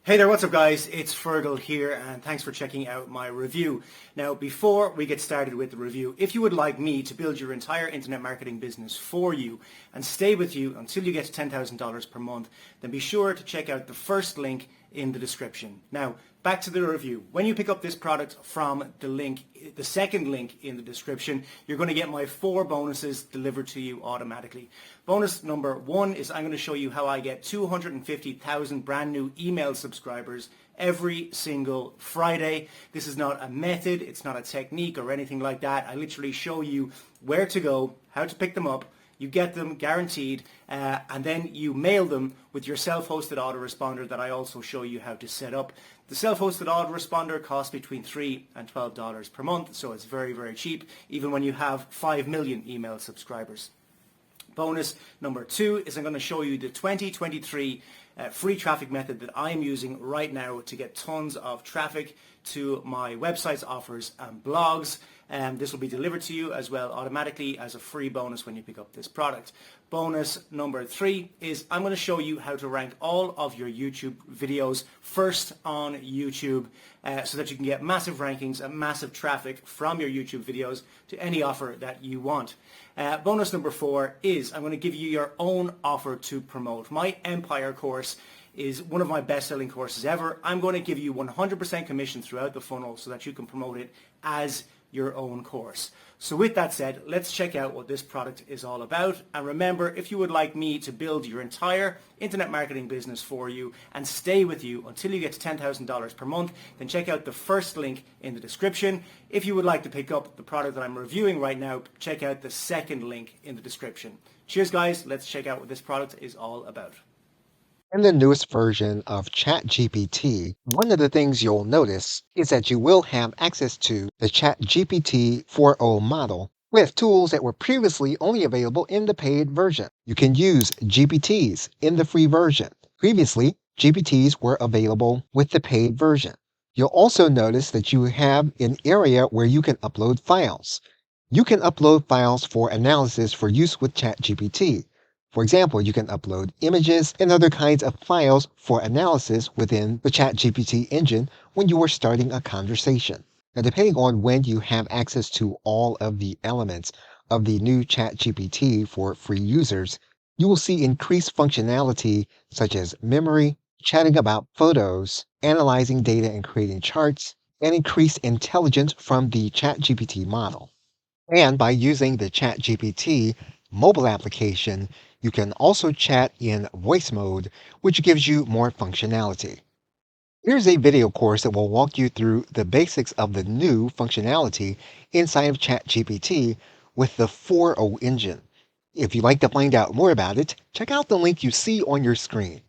Hey there, what's up guys? It's Fergal here and thanks for checking out my review. Now before we get started with the review, if you would like me to build your entire internet marketing business for you and stay with you until you get to $10,000 per month, then be sure to check out the first link in the description. Now back to the review. When you pick up this product from the second link in the description, you're going to get my 4 bonuses delivered to you automatically. Bonus number 1 is I'm going to show you how I get 250,000 brand new email subscribers every single Friday. This is not a method, it's not a technique or anything like that. I literally show you where to go, how to pick them up. You get them guaranteed, and then you mail them with your self-hosted autoresponder that I also show you how to set up. The self-hosted autoresponder costs between $3 and $12 per month, so it's very, very cheap, even when you have 5 million email subscribers. Bonus number 2 is I'm going to show you the 2023 free traffic method that I am using right now to get tons of traffic to my websites, offers and blogs. This will be delivered to you as well automatically as a free bonus when you pick up this product. Bonus number 3 is I'm going to show you how to rank all of your YouTube videos first on YouTube so that you can get massive rankings and massive traffic from your YouTube videos to any offer that you want. Bonus number 4 is I'm going to give you your own offer to promote. My Empire course is one of my best-selling courses ever. I'm going to give you 100% commission throughout the funnel so that you can promote it as your own course. So with that said, let's check out what this product is all about. And remember, if you would like me to build your entire internet marketing business for you and stay with you until you get to $10,000 per month, then check out the first link in the description. If you would like to pick up the product that I'm reviewing right now, check out the second link in the description. Cheers guys, let's check out what this product is all about. In the newest version of ChatGPT, one of the things you'll notice is that you will have access to the ChatGPT 4.0 model with tools that were previously only available in the paid version. You can use GPTs in the free version. Previously, GPTs were available with the paid version. You'll also notice that you have an area where you can upload files. You can upload files for analysis for use with ChatGPT. For example, you can upload images and other kinds of files for analysis within the ChatGPT engine when you are starting a conversation. Now, depending on when you have access to all of the elements of the new ChatGPT for free users, you will see increased functionality such as memory, chatting about photos, analyzing data and creating charts, and increased intelligence from the ChatGPT model. And by using the ChatGPT mobile application, you can also chat in voice mode, which gives you more functionality. Here's a video course that will walk you through the basics of the new functionality inside of ChatGPT with the 4.0 engine. If you'd like to find out more about it, check out the link you see on your screen.